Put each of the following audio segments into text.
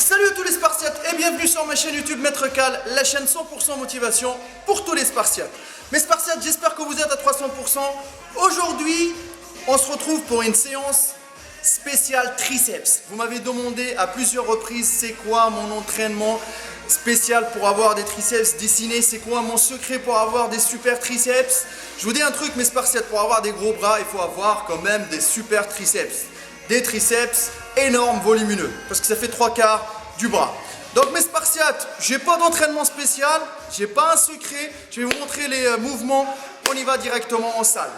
Salut à tous les Spartiates et bienvenue sur ma chaîne YouTube Maître Cal, la chaîne 100% motivation pour tous les Spartiates. Mes Spartiates, j'espère que vous êtes à 300%. Aujourd'hui, on se retrouve pour une séance spéciale triceps. Vous m'avez demandé à plusieurs reprises c'est quoi mon entraînement spécial pour avoir des triceps dessinés, c'est quoi mon secret pour avoir des super triceps. Je vous dis un truc mes Spartiates, pour avoir des gros bras, il faut avoir quand même des super triceps. Des triceps énormes, volumineux, parce que ça fait 3/4 du bras. Donc mes Spartiates, j'ai pas d'entraînement spécial, j'ai pas un secret, je vais vous montrer les mouvements, on y va directement en salle.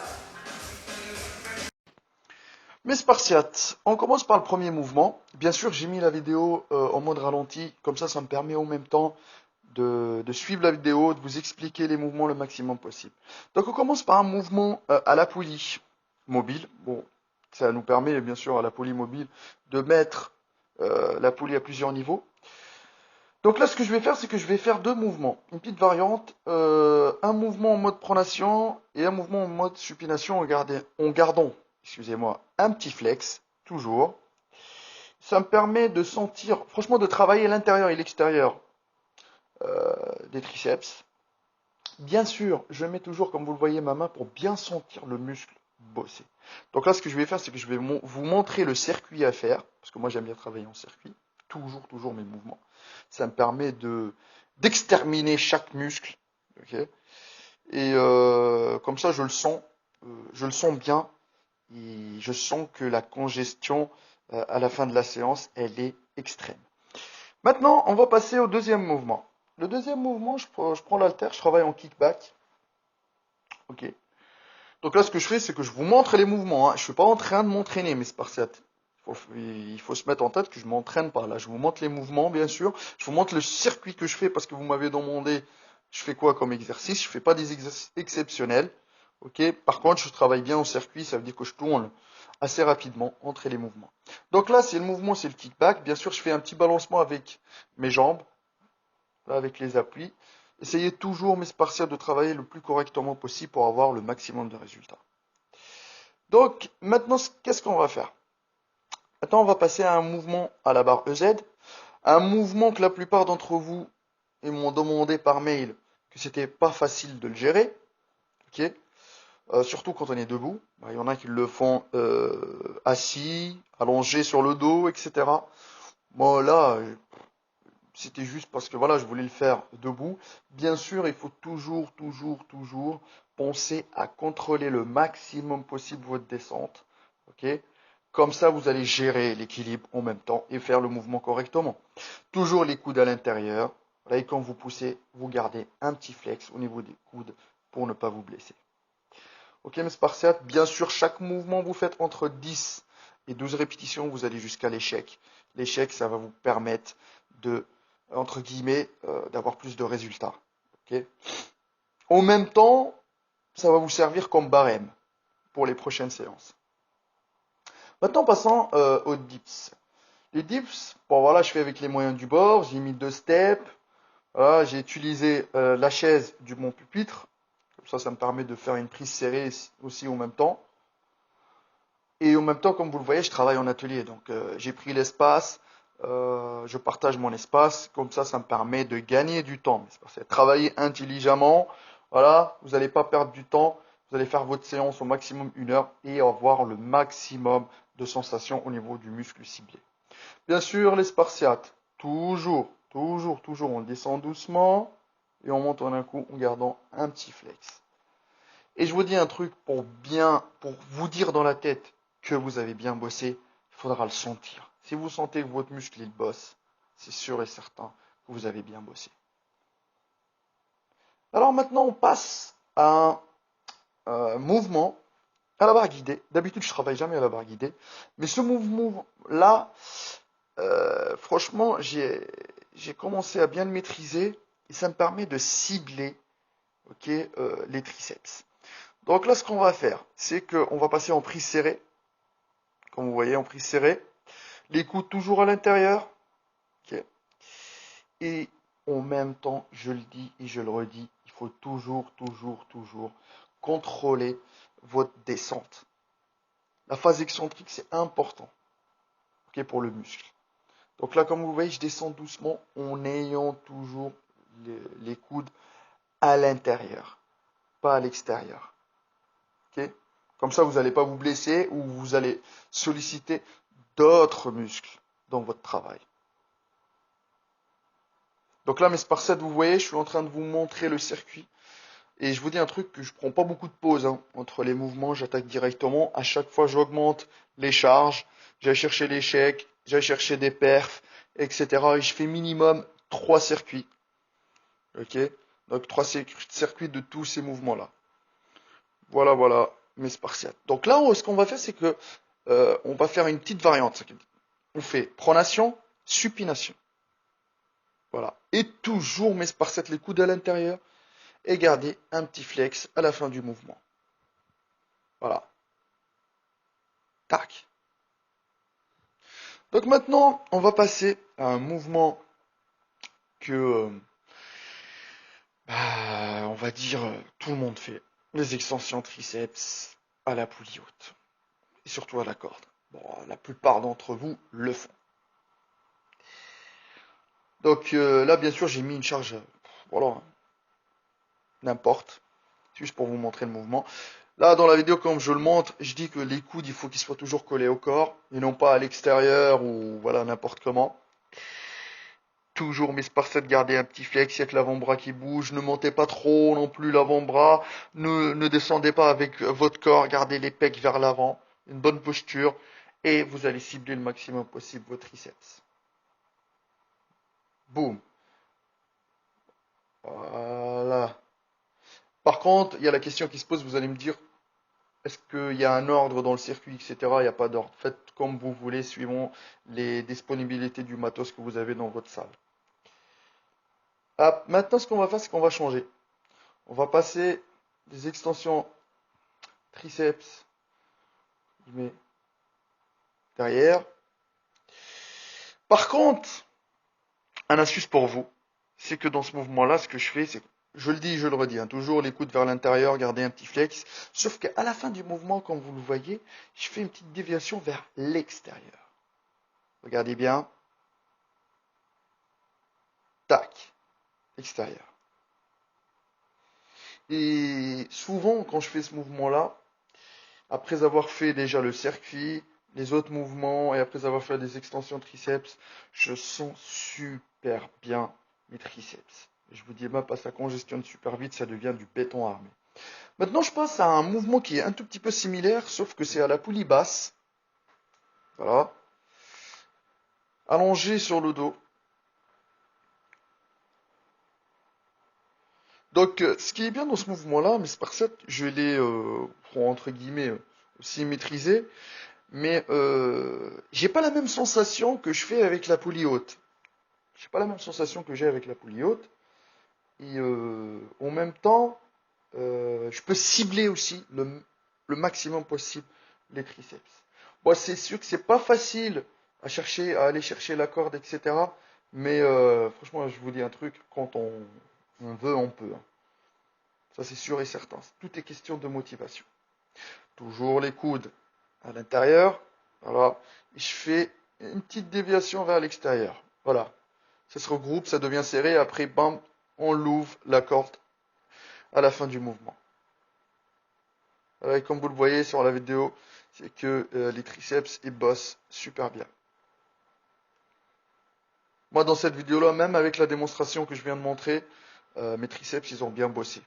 Mes Spartiates, on commence par le premier mouvement. Bien sûr, j'ai mis la vidéo en mode ralenti, comme ça me permet en même temps de suivre la vidéo, de vous expliquer les mouvements le maximum possible. Donc on commence par un mouvement à la poulie mobile. Bon, ça nous permet bien sûr à la poulie mobile de mettre la poulie à plusieurs niveaux. Donc là, ce que je vais faire, c'est que je vais faire deux mouvements. Une petite variante, un mouvement en mode pronation et un mouvement en mode supination en gardant, excusez-moi, un petit flex, toujours. Ça me permet de sentir, franchement, de travailler l'intérieur et l'extérieur des triceps. Bien sûr, je mets toujours, comme vous le voyez, ma main pour bien sentir le muscle bosser. Donc là, ce que je vais faire, c'est que je vais vous montrer le circuit à faire, parce que moi, j'aime bien travailler en circuit. Toujours mes mouvements. Ça me permet d'exterminer chaque muscle. Okay, et comme ça, je le sens bien. Et je sens que la congestion à la fin de la séance, elle est extrême. Maintenant, on va passer au deuxième mouvement. Le deuxième mouvement, je prends l'haltère, je travaille en kickback. Ok. Donc là, ce que je fais, c'est que je vous montre les mouvements. Je ne suis pas en train de m'entraîner, mes Spartiates. Il faut se mettre en tête que je m'entraîne pas là. Je vous montre les mouvements, bien sûr. Je vous montre le circuit que je fais parce que vous m'avez demandé, je fais quoi comme exercice. Je fais pas des exercices exceptionnels. Ok. Par contre, je travaille bien au circuit. Ça veut dire que je tourne assez rapidement entre les mouvements. Donc là, c'est le mouvement, c'est le kickback. Bien sûr, je fais un petit balancement avec mes jambes, là, avec les appuis. Essayez toujours, mes Spartiates, de travailler le plus correctement possible pour avoir le maximum de résultats. Donc, maintenant, qu'est-ce qu'on va faire? Maintenant, on va passer à un mouvement à la barre EZ. Un mouvement que la plupart d'entre vous m'ont demandé par mail que c'était pas facile de le gérer. Okay, surtout quand on est debout. Il y en a qui le font assis, allongé sur le dos, etc. Moi, là, c'était juste parce que voilà, je voulais le faire debout. Bien sûr, il faut toujours penser à contrôler le maximum possible votre descente. Ok? Comme ça, vous allez gérer l'équilibre en même temps et faire le mouvement correctement. Toujours les coudes à l'intérieur. Là, et quand vous poussez, vous gardez un petit flex au niveau des coudes pour ne pas vous blesser. Ok, mes Spartiates, bien sûr, chaque mouvement, vous faites entre 10 et 12 répétitions, vous allez jusqu'à l'échec. L'échec, ça va vous permettre de, entre guillemets, d'avoir plus de résultats. Okay, en même temps, ça va vous servir comme barème pour les prochaines séances. Maintenant, passons aux dips. Les dips, bon voilà, je fais avec les moyens du bord, j'ai mis 2 steps, voilà, j'ai utilisé la chaise de mon pupitre, comme ça me permet de faire une prise serrée aussi en même temps. Et en même temps, comme vous le voyez, je travaille en atelier, donc j'ai pris l'espace, je partage mon espace, comme ça me permet de gagner du temps. C'est travailler intelligemment, voilà, vous n'allez pas perdre du temps, vous allez faire votre séance au maximum 1 heure et avoir le maximum de sensations au niveau du muscle ciblé. Bien sûr, les Spartiates, toujours, on descend doucement et on monte en un coup en gardant un petit flex. Et je vous dis un truc pour vous dire dans la tête que vous avez bien bossé, il faudra le sentir. Si vous sentez que votre muscle il bosse, c'est sûr et certain que vous avez bien bossé. Alors maintenant, on passe à un mouvement à la barre guidée. D'habitude, je travaille jamais à la barre guidée, mais ce mouvement-là, franchement, j'ai commencé à bien le maîtriser et ça me permet de cibler, les triceps. Donc là, ce qu'on va faire, c'est qu'on va passer en prise serrée. Comme vous voyez, en prise serrée. Les coudes toujours à l'intérieur. Okay. Et en même temps, je le dis et je le redis, il faut toujours contrôler votre descente. La phase excentrique, c'est important, pour le muscle. Donc là, comme vous voyez, je descends doucement en ayant toujours les coudes à l'intérieur, pas à l'extérieur. Ok? Comme ça, vous n'allez pas vous blesser ou vous allez solliciter d'autres muscles dans votre travail. Donc là, mes sparsettes, vous voyez, je suis en train de vous montrer le circuit. Et je vous dis un truc que je prends pas beaucoup de pause entre les mouvements, j'attaque directement. À chaque fois, j'augmente les charges, j'allais chercher l'échec, j'allais chercher des perfs, etc. Et je fais minimum 3 circuits. Ok? Donc 3 circuits de tous ces mouvements-là. Voilà, voilà, mes spartiates. Donc là, ce qu'on va faire, c'est que on va faire une petite variante. On fait pronation, supination. Voilà. Et toujours mes spartiates, les coudes à l'intérieur. Et garder un petit flex à la fin du mouvement. Voilà. Tac. Donc maintenant, on va passer à un mouvement que, on va dire, tout le monde fait. Les extensions triceps à la poulie haute. Et surtout à la corde. Bon, la plupart d'entre vous le font. Donc là, bien sûr, j'ai mis une charge, voilà, n'importe. Juste pour vous montrer le mouvement. Là, dans la vidéo, comme je le montre, je dis que les coudes, il faut qu'ils soient toujours collés au corps et non pas à l'extérieur ou voilà, n'importe comment. Toujours mes sparsettes, garder un petit flex avec l'avant-bras qui bouge. Ne montez pas trop non plus l'avant-bras. Ne descendez pas avec votre corps. Gardez les pecs vers l'avant. Une bonne posture. Et vous allez cibler le maximum possible vos triceps. Boum. Voilà. Par contre, il y a la question qui se pose. Vous allez me dire, est-ce qu'il y a un ordre dans le circuit, etc. Il n'y a pas d'ordre. Faites comme vous voulez, suivant les disponibilités du matos que vous avez dans votre salle. Ah, maintenant, ce qu'on va faire, c'est qu'on va changer. On va passer des extensions triceps derrière. Par contre, un astuce pour vous, c'est que dans ce mouvement-là, ce que je fais, c'est, je le dis, je le redis, toujours les coudes vers l'intérieur, garder un petit flex. Sauf qu'à la fin du mouvement, comme vous le voyez, je fais une petite déviation vers l'extérieur. Regardez bien. Tac. Extérieur. Et souvent, quand je fais ce mouvement-là, après avoir fait déjà le circuit, les autres mouvements, et après avoir fait des extensions triceps, je sens super bien mes triceps. Je vous dis même pas, ça congestionne super vite, ça devient du béton armé. Maintenant, je passe à un mouvement qui est un tout petit peu similaire, sauf que c'est à la poulie basse. Voilà. Allongé sur le dos. Donc, ce qui est bien dans ce mouvement-là, mes sparsettes, je l'ai, entre guillemets, aussi maîtrisé, mais j'ai pas la même sensation que je fais avec la poulie haute. J'ai pas la même sensation que j'ai avec la poulie haute. Et en même temps, je peux cibler aussi le maximum possible les triceps. Bon, c'est sûr que c'est pas facile à aller chercher la corde, etc. Mais franchement, je vous dis un truc, quand on veut, on peut. Ça, c'est sûr et certain. Tout est question de motivation. Toujours les coudes à l'intérieur. Voilà. Et je fais une petite déviation vers l'extérieur. Voilà. Ça se regroupe, ça devient serré. Après, bam, on l'ouvre la corde à la fin du mouvement. Voilà, et comme vous le voyez sur la vidéo, c'est que les triceps, ils bossent super bien. Moi, dans cette vidéo-là, même avec la démonstration que je viens de montrer, mes triceps, ils ont bien bossé.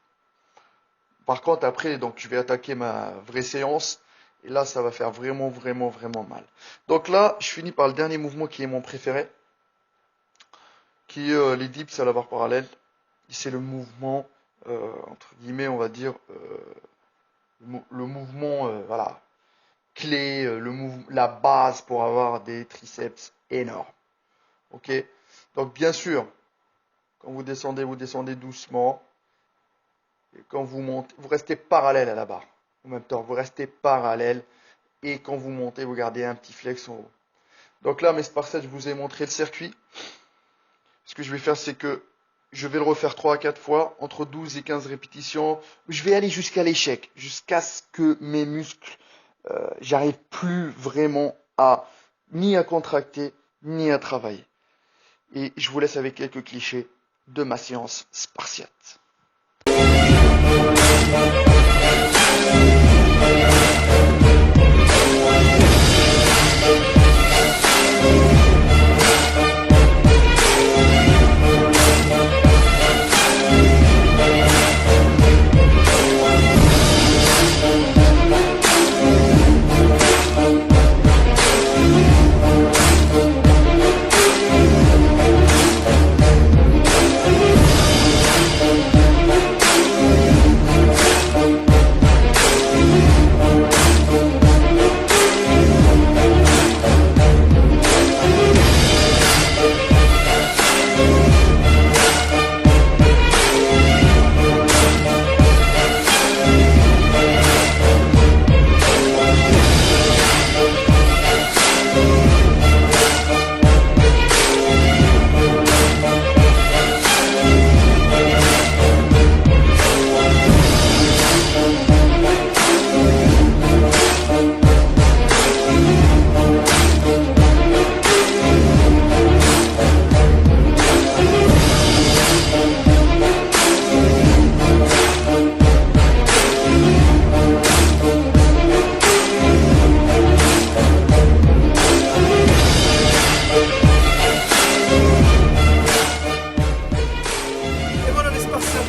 Par contre, après, donc, je vais attaquer ma vraie séance. Et là, ça va faire vraiment, vraiment, vraiment mal. Donc là, je finis par le dernier mouvement qui est mon préféré. Qui est les dips à la barre parallèle. C'est le mouvement, entre guillemets, on va dire, le mouvement, voilà, clé, la base pour avoir des triceps énormes. Ok? Donc, bien sûr, quand vous descendez doucement. Et quand vous montez, vous restez parallèle à la barre. En même temps, vous restez parallèle. Et quand vous montez, vous gardez un petit flex en haut. Donc là, mes sparsettes, je vous ai montré le circuit. Ce que je vais faire, c'est que je vais le refaire 3 à 4 fois, entre 12 et 15 répétitions. Je vais aller jusqu'à l'échec, jusqu'à ce que mes muscles, j'arrive plus vraiment ni à contracter, ni à travailler. Et je vous laisse avec quelques clichés de ma séance spartiate.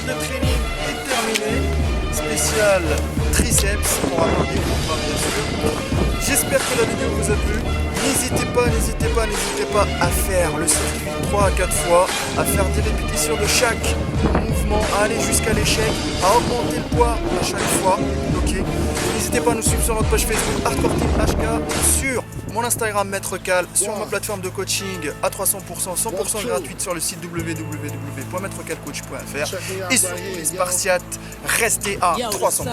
Le training est terminé, spécial triceps pour avoir des combats bien sûr. J'espère que la vidéo vous a plu. N'hésitez pas à faire le circuit 3 à 4 fois, à faire des répétitions de chaque mouvement, à aller jusqu'à l'échec, à augmenter le poids à chaque fois. Ok. N'hésitez pas à nous suivre sur notre page Facebook Hardcore Team HK, sur mon Instagram Maître Cal, sur ma plateforme de coaching à 300%, 100% gratuite sur le site www.maîtrecalcoach.fr et surtout les Spartiates, restez à 300%.